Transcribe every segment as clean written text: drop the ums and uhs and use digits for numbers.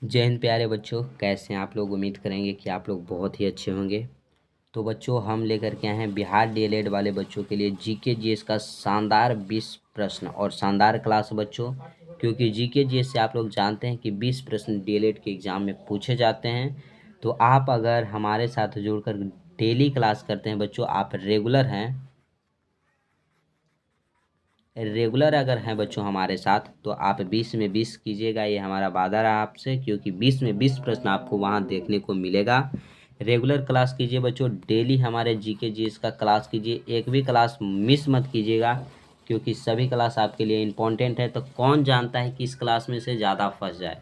जय हिंद प्यारे बच्चों, कैसे हैं आप लोग। उम्मीद करेंगे कि आप लोग बहुत ही अच्छे होंगे। तो बच्चों, हम लेकर के आए हैं बिहार डीएलएड वाले बच्चों के लिए जीके जीएस का शानदार 20 प्रश्न और शानदार क्लास बच्चों, क्योंकि जीके जीएस से आप लोग जानते हैं कि 20 प्रश्न डीएलएड के एग्ज़ाम में पूछे जाते हैं। तो आप अगर हमारे साथ जुड़कर डेली क्लास करते हैं बच्चों, आप रेगुलर अगर हैं बच्चों हमारे साथ, तो आप 20 में 20 कीजिएगा। ये हमारा वादा रहा आपसे, क्योंकि 20 में 20 प्रश्न आपको वहाँ देखने को मिलेगा। रेगुलर क्लास कीजिए बच्चों, डेली हमारे जीके जीएस का क्लास कीजिए, एक भी क्लास मिस मत कीजिएगा, क्योंकि सभी क्लास आपके लिए इम्पोर्टेंट है। तो कौन जानता है कि इस क्लास में से ज़्यादा फंस जाए।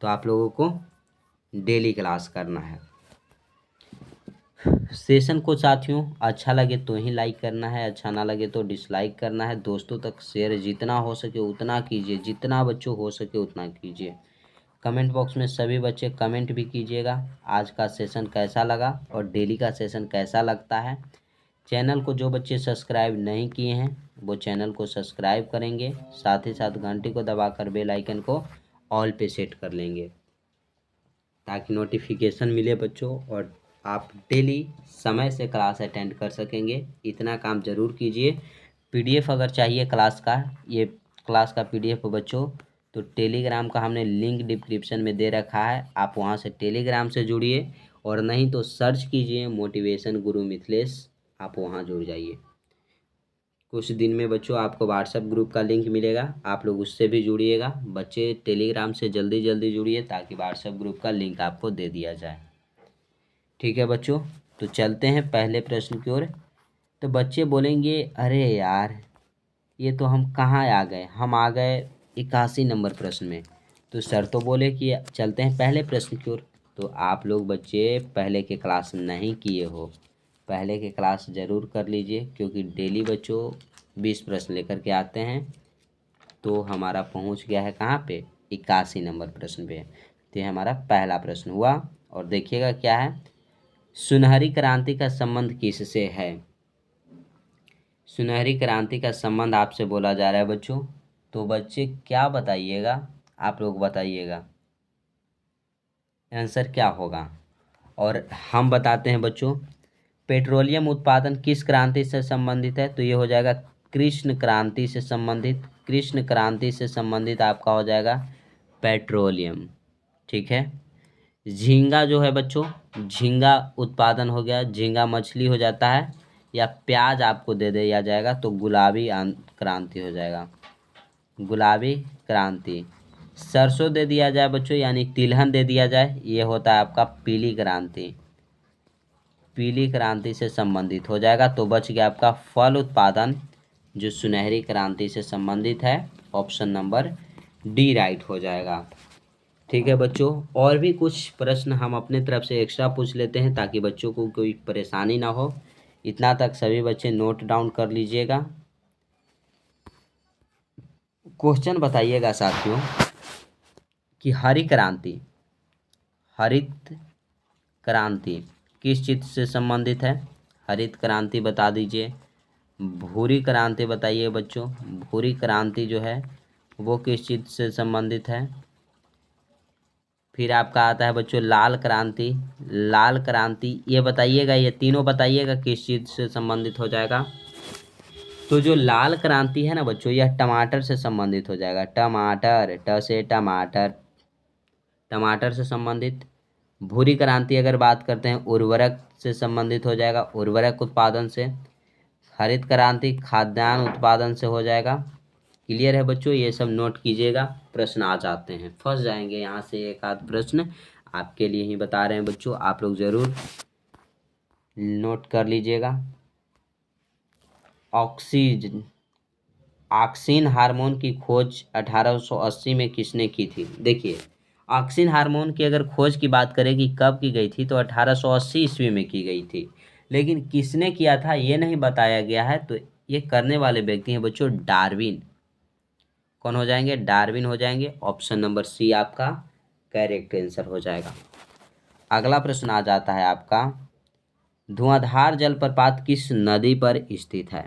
तो आप लोगों को डेली क्लास करना है। सेशन को साथियों अच्छा लगे तो ही लाइक करना है, अच्छा ना लगे तो डिसलाइक करना है। दोस्तों तक शेयर जितना हो सके उतना कीजिए, जितना बच्चों हो सके उतना कीजिए। कमेंट बॉक्स में सभी बच्चे कमेंट भी कीजिएगा आज का सेशन कैसा लगा और डेली का सेशन कैसा लगता है। चैनल को जो बच्चे सब्सक्राइब नहीं किए हैं वो चैनल को सब्सक्राइब करेंगे, साथ ही साथ घंटी को दबाकर बेल आइकन को ऑल पे सेट कर लेंगे, ताकि नोटिफिकेशन मिले बच्चों और आप डेली समय से क्लास अटेंड कर सकेंगे। इतना काम ज़रूर कीजिए। पीडीएफ अगर चाहिए क्लास का, ये क्लास का पीडीएफ बच्चों, तो टेलीग्राम का हमने लिंक डिस्क्रिप्शन में दे रखा है, आप वहाँ से टेलीग्राम से जुड़िए, और नहीं तो सर्च कीजिए मोटिवेशन गुरु मिथिलेश, आप वहाँ जुड़ जाइए। कुछ दिन में बच्चों आपको व्हाट्सएप ग्रुप का लिंक मिलेगा, आप लोग उससे भी जुड़िएगा। बच्चे टेलीग्राम से जल्दी जल्दी जुड़िए, ताकि व्हाट्सएप ग्रुप का लिंक आपको दे दिया जाए। ठीक है बच्चों, तो चलते हैं पहले प्रश्न की ओर। तो बच्चे बोलेंगे, अरे यार ये तो हम कहाँ आ गए, हम आ गए 81 नंबर प्रश्न में। तो सर तो बोले कि चलते हैं पहले प्रश्न की ओर। तो आप लोग बच्चे पहले के क्लास नहीं किए हो, पहले के क्लास ज़रूर कर लीजिए, क्योंकि डेली बच्चों 20 प्रश्न लेकर के आते हैं। तो हमारा पहुंच गया है कहाँ पे, 81 नंबर प्रश्न पे। तो ये हमारा पहला प्रश्न हुआ। और देखिएगा क्या है, सुनहरी क्रांति का संबंध किससे है। सुनहरी क्रांति का संबंध आपसे बोला जा रहा है बच्चों। तो बच्चे क्या बताइएगा, आप लोग बताइएगा आंसर क्या होगा। और हम बताते हैं बच्चों, पेट्रोलियम उत्पादन किस क्रांति से संबंधित है। तो ये हो जाएगा कृष्ण क्रांति से संबंधित। कृष्ण क्रांति से संबंधित आपका हो जाएगा पेट्रोलियम। ठीक है। झींगा जो है बच्चों, झींगा उत्पादन हो गया, झींगा मछली हो जाता है, या प्याज आपको दे दिया जाएगा तो गुलाबी क्रांति हो जाएगा, गुलाबी क्रांति। सरसों दे दिया जाए बच्चों, यानी तिलहन दे दिया जाए, ये होता है आपका पीली क्रांति, पीली क्रांति से संबंधित हो जाएगा। तो बच गया आपका फल उत्पादन, जो सुनहरी क्रांति से संबंधित है। ऑप्शन नंबर डी राइट हो जाएगा। ठीक है बच्चों, और भी कुछ प्रश्न हम अपने तरफ से एक्स्ट्रा पूछ लेते हैं, ताकि बच्चों को कोई परेशानी ना हो। इतना तक सभी बच्चे नोट डाउन कर लीजिएगा। क्वेश्चन बताइएगा साथियों कि हरित क्रांति किस चीज से संबंधित है। हरित क्रांति बता दीजिए। भूरी क्रांति बताइए बच्चों, भूरी क्रांति जो है वो किस चीज से संबंधित है। फिर आपका आता है बच्चों लाल क्रांति, लाल क्रांति ये बताइएगा, ये तीनों बताइएगा किस चीज़ से संबंधित हो जाएगा। तो जो लाल क्रांति है ना बच्चों, यह टमाटर से संबंधित हो जाएगा। टमाटर, ट से टमाटर, टमाटर से संबंधित। भूरी क्रांति अगर बात करते हैं उर्वरक से संबंधित हो जाएगा, उर्वरक उत्पादन से। हरित क्रांति खाद्यान्न उत्पादन से हो जाएगा। क्लियर है बच्चों, ये सब नोट कीजिएगा, प्रश्न आ जाते हैं, फंस जाएंगे यहाँ से एक आध प्रश्न आपके लिए ही बता रहे हैं बच्चों, आप लोग ज़रूर नोट कर लीजिएगा। ऑक्सीजन ऑक्सिन हार्मोन की खोज 1880 में किसने की थी। देखिए, ऑक्सिन हार्मोन की अगर खोज की बात करें कि कब की गई थी, तो 1880 ईस्वी में की गई थी। लेकिन किसने किया था ये नहीं बताया गया है। तो ये करने वाले व्यक्ति हैं बच्चों डार्विन। कौन हो जाएंगे, डार्विन हो जाएंगे। ऑप्शन नंबर सी आपका करेक्ट आंसर हो जाएगा। अगला प्रश्न आ जाता है आपका, धुआंधार जलप्रपात किस नदी पर स्थित है।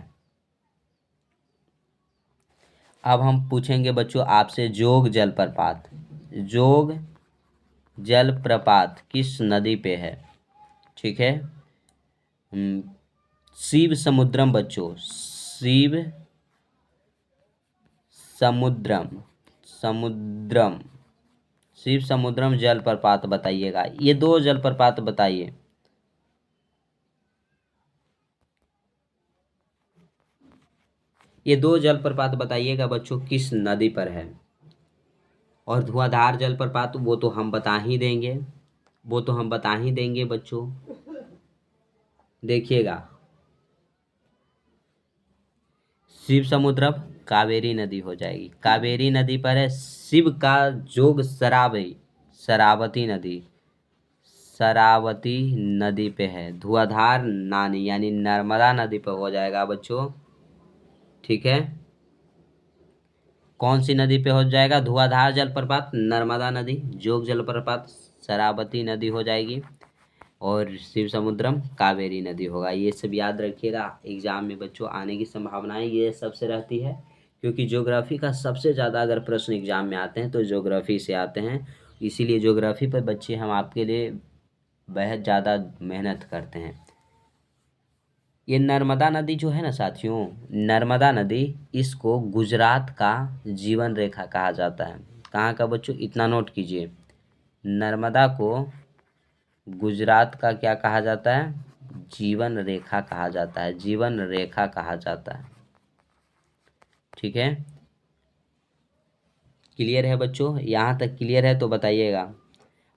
अब हम पूछेंगे बच्चों आपसे जोग जलप्रपात, जोग जलप्रपात किस नदी पे है? ठीक है। शिव समुद्रम बच्चों, शिव समुद्रम, समुद्रम, शिव समुद्रम जलप्रपात बताइएगा। ये दो जलप्रपात बताइए। ये दो जलप्रपात बताइएगा बच्चों किस नदी पर है। और धुआंधार जलप्रपात वो तो हम बता ही देंगे, वो तो हम बता ही देंगे बच्चों। देखिएगा, शिव समुद्रम कावेरी नदी हो जाएगी। कावेरी नदी पर है। शिव का जोग शरावती, शरावती नदी, शरावती नदी पे है। धुआंधार नानी यानी नर्मदा नदी पर हो जाएगा बच्चों। ठीक है। कौन सी नदी पे हो जाएगा? धुआंधार जलप्रपात नर्मदा नदी, जोग जलप्रपात शरावती नदी हो जाएगी, और शिव समुद्रम कावेरी नदी होगा। ये सब याद रखिएगा, एग्जाम में बच्चों आने की संभावनाएं ये सबसे रहती है, क्योंकि ज्योग्राफी का सबसे ज़्यादा अगर प्रश्न एग्जाम में आते हैं तो ज्योग्राफी से आते हैं। इसीलिए ज्योग्राफी पर बच्चे हम आपके लिए बेहद ज़्यादा मेहनत करते हैं। ये नर्मदा नदी जो है ना साथियों, नर्मदा नदी, इसको गुजरात का जीवन रेखा कहा जाता है। कहाँ का बच्चों? इतना नोट कीजिए, नर्मदा को गुजरात का क्या कहा जाता है? जीवन रेखा कहा जाता है, जीवन रेखा कहा जाता है। ठीक है, क्लियर है बच्चों? यहाँ तक क्लियर है तो बताइएगा।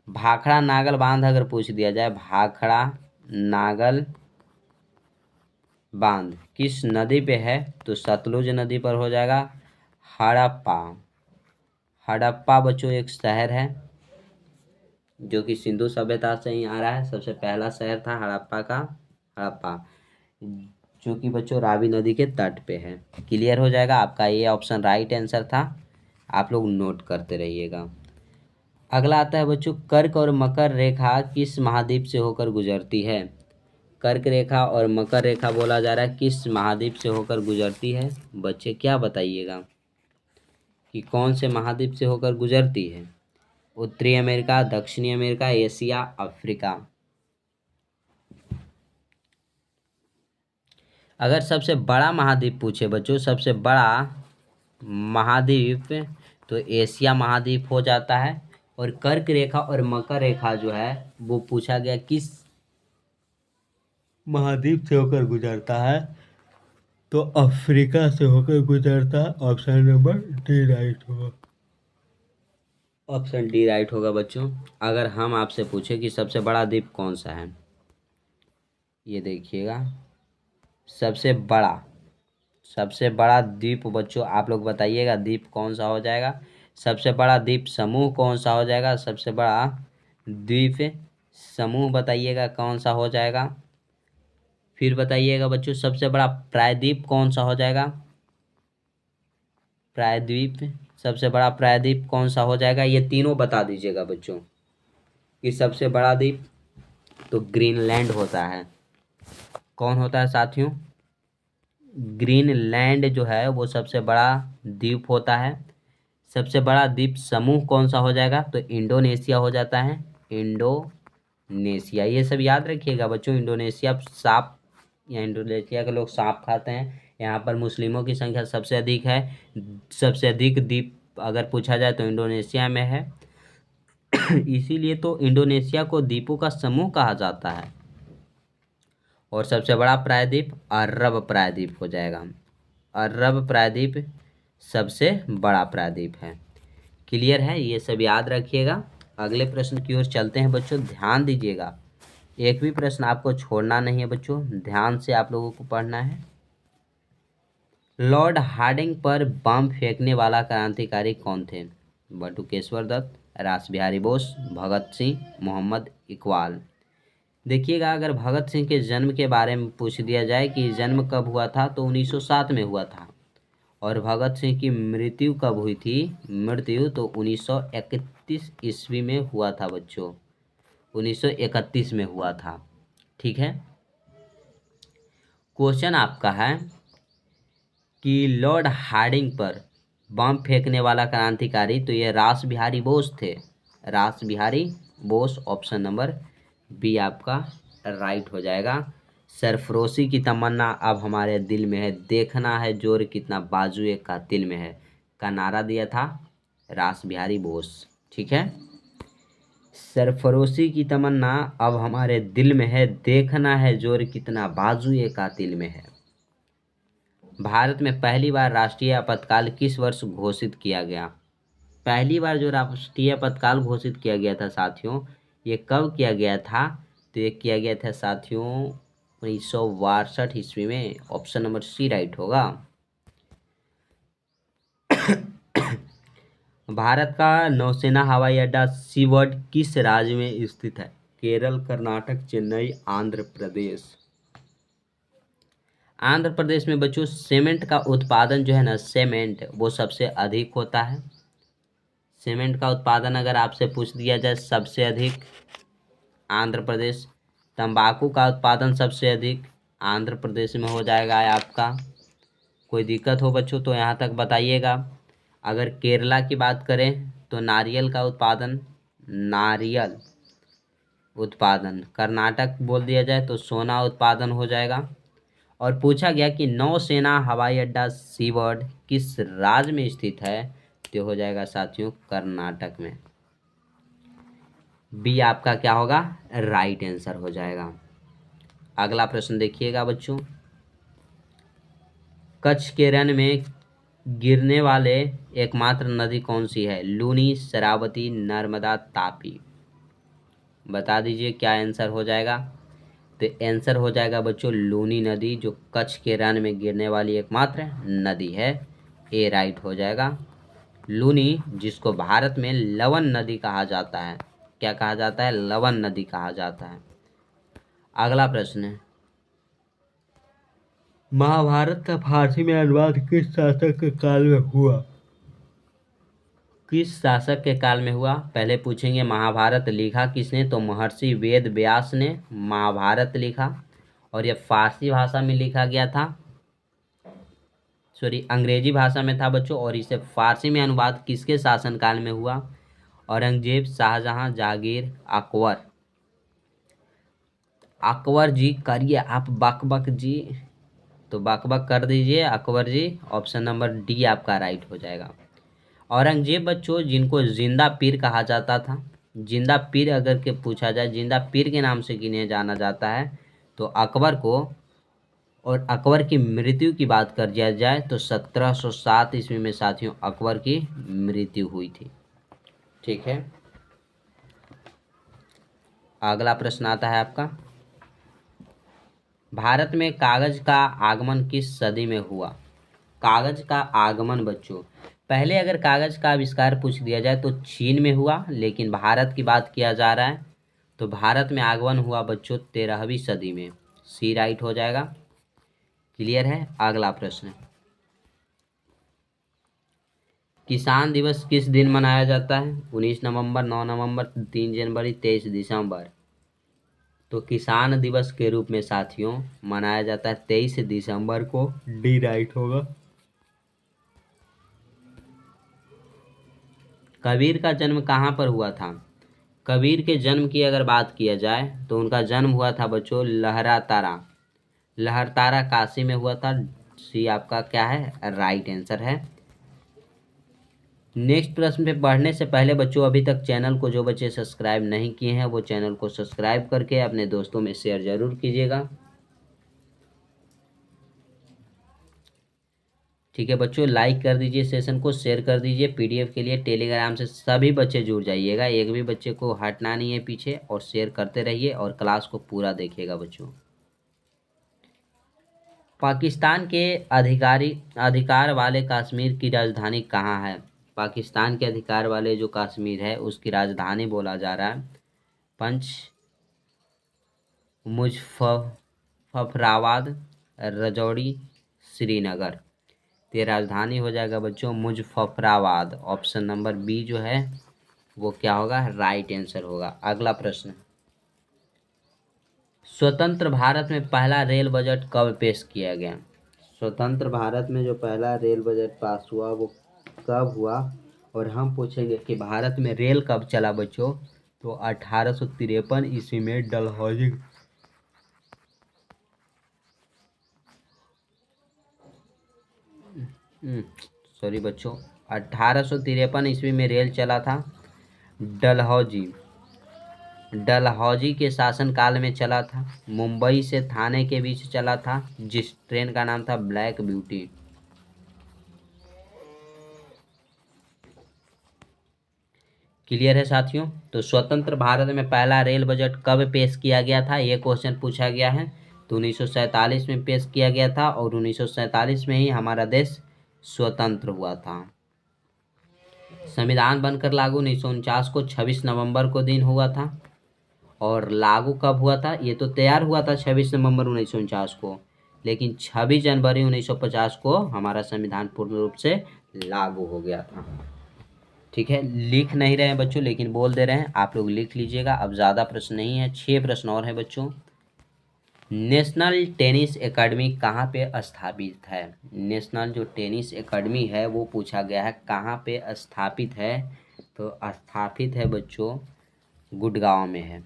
भाखड़ा नागल बांध अगर पूछ दिया जाए, भाखड़ा नागल बांध किस नदी पे है? तो सतलुज नदी पर हो जाएगा। हड़प्पा, हड़प्पा बच्चों एक शहर है जो कि सिंधु सभ्यता से ही आ रहा है। सबसे पहला शहर था हड़प्पा का, हड़प्पा, जो कि बच्चों रावी नदी के तट पे है। क्लियर हो जाएगा, आपका ये ऑप्शन राइट आंसर था। आप लोग नोट करते रहिएगा। अगला आता है बच्चों, कर्क और मकर रेखा किस महाद्वीप से होकर गुजरती है? कर्क रेखा और मकर रेखा बोला जा रहा है, किस महाद्वीप से होकर गुजरती है? बच्चे क्या बताइएगा कि कौन से महाद्वीप से होकर गुजरती है? उत्तरी अमेरिका, दक्षिणी अमेरिका, एशिया, अफ्रीका। अगर सबसे बड़ा महाद्वीप पूछे बच्चों, सबसे बड़ा महाद्वीप, तो एशिया महाद्वीप हो जाता है। और कर्क रेखा और मकर रेखा जो है वो पूछा गया किस महाद्वीप से होकर गुजरता है, तो अफ्रीका से होकर गुजरता है। ऑप्शन नंबर डी राइट होगा, ऑप्शन डी राइट होगा बच्चों। अगर हम आपसे पूछे कि सबसे बड़ा द्वीप कौन सा है, ये देखिएगा, सबसे बड़ा, सबसे बड़ा द्वीप बच्चों आप लोग बताइएगा द्वीप कौन सा हो जाएगा? सबसे बड़ा द्वीप समूह कौन सा हो जाएगा? सबसे बड़ा द्वीप समूह बताइएगा कौन सा हो जाएगा? फिर बताइएगा बच्चों सबसे बड़ा प्रायद्वीप कौन सा हो जाएगा? प्रायद्वीप, सबसे बड़ा प्रायद्वीप कौन सा हो जाएगा? ये तीनों बता दीजिएगा बच्चों कि सबसे बड़ा द्वीप तो ग्रीनलैंड होता है। कौन होता है साथियों? ग्रीनलैंड जो है वो सबसे बड़ा द्वीप होता है। सबसे बड़ा द्वीप समूह कौन सा हो जाएगा? तो इंडोनेशिया हो जाता है, इंडोनेशिया। ये सब याद रखिएगा बच्चों। इंडोनेशिया सांप, या इंडोनेशिया के लोग सांप खाते हैं। यहाँ पर मुस्लिमों की संख्या सबसे अधिक है। सबसे अधिक द्वीप अगर पूछा जाए तो इंडोनेशिया में है। इसीलिए तो इंडोनेशिया को द्वीपों का समूह कहा जाता है। और सबसे बड़ा प्रायद्वीप अरब प्रायद्वीप हो जाएगा। अरब प्रायद्वीप सबसे बड़ा प्रायद्वीप है। क्लियर है, ये सब याद रखिएगा। अगले प्रश्न की ओर चलते हैं बच्चों, ध्यान दीजिएगा। एक भी प्रश्न आपको छोड़ना नहीं है बच्चों, ध्यान से आप लोगों को पढ़ना है। लॉर्ड हार्डिंग पर बम फेंकने वाला क्रांतिकारी कौन थे? बटुकेश्वर दत्त, रासबिहारी बोस, भगत सिंह, मोहम्मद इकबाल। देखिएगा, अगर भगत सिंह के जन्म के बारे में पूछ दिया जाए कि जन्म कब हुआ था, तो 1907 में हुआ था। और भगत सिंह की मृत्यु कब हुई थी? मृत्यु तो 1931 ईस्वी में हुआ था बच्चों, 1931 में हुआ था। ठीक है, क्वेश्चन आपका है कि लॉर्ड हार्डिंग पर बम फेंकने वाला क्रांतिकारी, तो ये रास बिहारी बोस थे। Ras Bihari Bose. Option number B आपका राइट हो जाएगा। सरफरोशी की तमन्ना अब हमारे दिल में है, देखना है जोर कितना बाजुए का दिल में है का नारा दिया था रास बिहारी बोस। ठीक है, सरफरोशी की तमन्ना अब हमारे दिल में है, देखना है जोर कितना बाजुए का दिल में है। भारत में पहली बार राष्ट्रीय आपातकाल किस वर्ष घोषित किया गया? पहली बार जो राष्ट्रीय आपातकाल घोषित किया गया था साथियों, ये कब किया गया था? तो ये किया गया था साथियों 1962 ईस्वी में। ऑप्शन नंबर सी राइट होगा। भारत का नौसेना हवाई अड्डा सीवर्ड किस राज्य में स्थित है? केरल, कर्नाटक, चेन्नई, आंध्र प्रदेश। आंध्र प्रदेश में बच्चों सीमेंट का उत्पादन जो है ना, सीमेंट वो सबसे अधिक होता है। सीमेंट का उत्पादन अगर आपसे पूछ दिया जाए सबसे अधिक आंध्र प्रदेश। तंबाकू का उत्पादन सबसे अधिक आंध्र प्रदेश में हो जाएगा आपका। कोई दिक्कत हो बच्चों तो यहाँ तक बताइएगा। अगर केरला की बात करें तो नारियल का उत्पादन, नारियल उत्पादन। कर्नाटक बोल दिया जाए तो सोना उत्पादन हो जाएगा। और पूछा गया कि नौसेना हवाई अड्डा सीवर्ड किस राज्य में स्थित है, तो हो जाएगा साथियों कर्नाटक में। बी आपका क्या होगा? राइट आंसर हो जाएगा। अगला प्रश्न देखिएगा बच्चों, कच्छ के रण में गिरने वाले एकमात्र नदी कौन सी है? लूनी, शरावती, नर्मदा, तापी। बता दीजिए क्या आंसर हो जाएगा। तो आंसर हो जाएगा बच्चों लूनी नदी, जो कच्छ के रण में गिरने वाली एकमात्र नदी है। ए राइट हो जाएगा। लूनी, जिसको भारत में लवन नदी कहा जाता है। क्या कहा जाता है? लवन नदी कहा जाता है। अगला प्रश्न है, महाभारत का फारसी में अनुवाद किस शासक के काल में हुआ? किस शासक के काल में हुआ? पहले पूछेंगे महाभारत लिखा किसने, तो महर्षि वेद व्यास ने महाभारत लिखा। और यह फारसी भाषा में लिखा गया था, सॉरी अंग्रेजी भाषा में था बच्चों। और इसे फारसी में अनुवाद किसके शासनकाल में हुआ? औरंगजेब, शाहजहां, जहांगीर, अकबर। अकबर जी करिए आप बक बक जी, तो बक बक कर दीजिए अकबर जी। ऑप्शन नंबर डी आपका राइट हो जाएगा। औरंगजेब बच्चों जिनको जिंदा पीर कहा जाता था, जिंदा पीर अगर के पूछा जाए, जिंदा पीर के नाम से किन्हें जाना जाता है, तो अकबर को। और अकबर की मृत्यु की बात कर दिया जाए तो 1707 ईस्वी में साथियों अकबर की मृत्यु हुई थी। ठीक है, अगला प्रश्न आता है आपका, भारत में कागज का आगमन किस सदी में हुआ? कागज का आगमन बच्चों, पहले अगर कागज का आविष्कार पूछ दिया जाए तो चीन में हुआ, लेकिन भारत की बात किया जा रहा है तो भारत में आगमन हुआ बच्चों 13वीं सदी में। सी राइट हो जाएगा। क्लियर है। अगला प्रश्न, किसान दिवस किस दिन मनाया जाता है? 19 नवंबर, 9 नवंबर, 3 जनवरी, 23 दिसंबर। तो किसान दिवस के रूप में साथियों मनाया जाता है 23 दिसंबर को। डी राइट होगा। कबीर का जन्म कहाँ पर हुआ था? कबीर के जन्म की अगर बात किया जाए तो उनका जन्म हुआ था बच्चों लहरातारा। लहरतारा काशी में हुआ था। सी आपका क्या है? राइट आंसर है। नेक्स्ट प्रश्न पे पढ़ने से पहले बच्चों अभी तक चैनल को जो बच्चे सब्सक्राइब नहीं किए हैं वो चैनल को सब्सक्राइब करके अपने दोस्तों में शेयर जरूर कीजिएगा। ठीक है बच्चों, लाइक कर दीजिए, सेशन को शेयर कर दीजिए। पीडीएफ के लिए टेलीग्राम से सभी बच्चे जुड़ जाइएगा, एक भी बच्चे को हटना नहीं है पीछे, और शेयर करते रहिए और क्लास को पूरा देखिएगा बच्चों। पाकिस्तान के अधिकार वाले कश्मीर की राजधानी कहाँ है? पाकिस्तान के अधिकार वाले जो कश्मीर है उसकी राजधानी बोला जा रहा है पंच मुजफ्फराबाद, रजौरी, श्रीनगर। तो ये राजधानी हो जाएगा बच्चों मुजफ्फराबाद। ऑप्शन नंबर बी जो है वो क्या होगा? राइट आंसर होगा। अगला प्रश्न, स्वतंत्र भारत में पहला रेल बजट कब पेश किया गया? स्वतंत्र भारत में जो पहला रेल बजट पास हुआ वो कब हुआ? और हम पूछेंगे कि भारत में रेल कब चला बच्चों, तो 1853 ईस्वी में डलहौजी सॉरी बच्चों, 1853 ईस्वी में रेल चला था। डलहौजी डलहौजी के शासनकाल में चला था। मुंबई से थाने के बीच चला था, जिस ट्रेन का नाम था ब्लैक ब्यूटी। क्लियर है साथियों। तो स्वतंत्र भारत में पहला रेल बजट कब पेश किया गया था, ये क्वेश्चन पूछा गया है। तो 1947 में पेश किया गया था और 1947 में ही हमारा देश स्वतंत्र हुआ था। संविधान बनकर लागू 1949 को 26 नवंबर को दिन हुआ था। और लागू कब हुआ था, ये तो तैयार हुआ था 26 नवंबर 1949 को, लेकिन 26 जनवरी 1950 को हमारा संविधान पूर्ण रूप से लागू हो गया था। ठीक है, लिख नहीं रहे हैं बच्चों, लेकिन बोल दे रहे हैं, आप लोग लिख लीजिएगा। अब ज़्यादा प्रश्न नहीं है, 6 प्रश्न और हैं बच्चों। नेशनल टेनिस एकेडमी कहाँ पे स्थापित है? नेशनल जो टेनिस एकेडमी है वो पूछा गया है कहाँ पे स्थापित है। तो स्थापित है बच्चों गुड़गांव में है।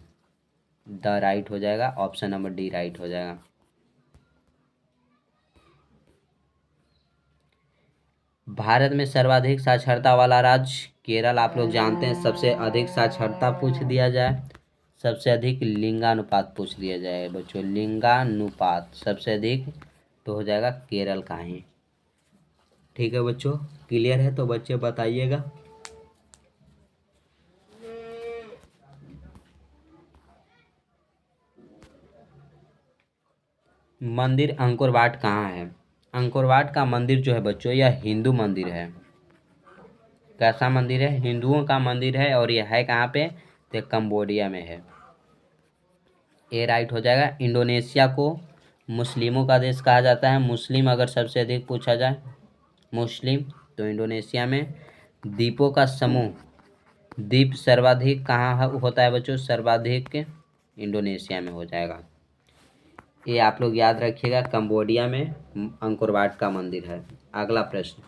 द राइट हो जाएगा, ऑप्शन नंबर डी राइट हो जाएगा। भारत में सर्वाधिक साक्षरता वाला राज्य केरल, आप लोग जानते हैं। सबसे अधिक साक्षरता पूछ दिया जाए, सबसे अधिक लिंगानुपात पूछ दिया जाए बच्चों, लिंगानुपात सबसे अधिक तो हो जाएगा केरल का ही। ठीक है बच्चों, क्लियर है? तो बच्चे बताइएगा। मंदिर अंकोर वाट कहाँ है? अंकोर वाट का मंदिर जो है बच्चों, यह हिंदू मंदिर है। कैसा मंदिर है? हिंदुओं का मंदिर है। और यह है कहाँ पे? तो कंबोडिया में है। ए राइट हो जाएगा। इंडोनेशिया को मुस्लिमों का देश कहा जाता है। मुस्लिम अगर सबसे अधिक पूछा जाए मुस्लिम, तो इंडोनेशिया में। द्वीपों का समूह, द्वीप सर्वाधिक कहाँ होता है बच्चों? सर्वाधिक इंडोनेशिया में हो जाएगा। ये आप लोग याद रखिएगा, कंबोडिया में अंकोर वाट का मंदिर है। अगला प्रश्न,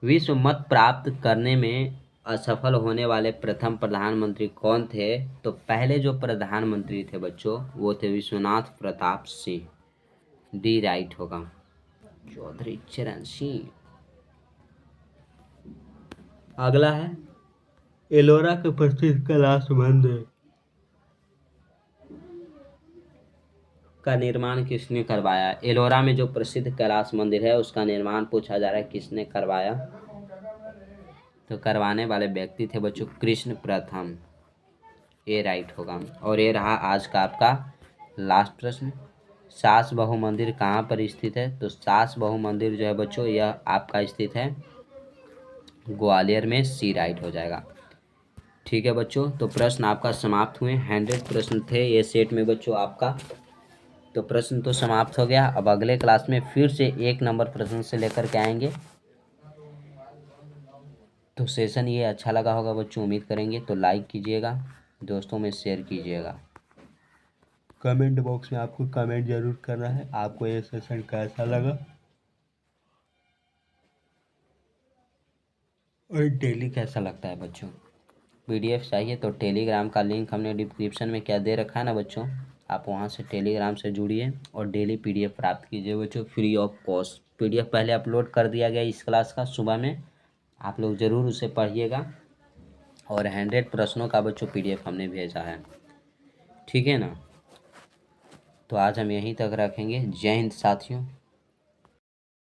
विश्व मत प्राप्त करने में असफल होने वाले प्रथम प्रधानमंत्री कौन थे? तो पहले जो प्रधानमंत्री थे बच्चों वो थे विश्वनाथ प्रताप सिंह। डी राइट होगा, चौधरी चरण सिंह। अगला है, एलोरा के प्रसिद्ध कैलाश मंदिर का निर्माण किसने करवाया? एलोरा में जो प्रसिद्ध कैलाश मंदिर है उसका निर्माण पूछा जा रहा है किसने करवाया? तो करवाने वाले व्यक्ति थे बच्चों कृष्ण प्रथम। ये राइट होगा। और ये रहा आज का आपका लास्ट प्रश्न, सास बहु मंदिर कहाँ पर स्थित है? तो सास बहु मंदिर जो है बच्चों यह आपका स्थित है ग्वालियर में। सी राइट हो जाएगा। ठीक है बच्चों, तो प्रश्न आपका समाप्त हुए। 100 प्रश्न थे ये सेट में बच्चों आपका। तो प्रश्न तो समाप्त हो गया। अब अगले क्लास में फिर से 1 नंबर प्रश्न से लेकर के आएंगे। तो सेशन ये अच्छा लगा होगा बच्चों, उम्मीद करेंगे। तो लाइक कीजिएगा, दोस्तों में शेयर कीजिएगा। कमेंट बॉक्स में आपको कमेंट जरूर करना है, आपको ये सेशन कैसा लगा और डेली कैसा लगता है बच्चों। पीडीएफ चाहिए तो टेलीग्राम का लिंक हमने डिस्क्रिप्शन में क्या दे रखा है ना बच्चों, आप वहाँ से टेलीग्राम से जुड़िए और डेली पीडीएफ प्राप्त कीजिए बच्चों, फ्री ऑफ कॉस्ट। पीडीएफ पहले अपलोड कर दिया गया इस क्लास का सुबह में, आप लोग ज़रूर उसे पढ़िएगा। और 100 प्रश्नों का बच्चों पीडीएफ हमने भेजा है। ठीक है ना? तो आज हम यहीं तक रखेंगे। जय हिंद साथियों।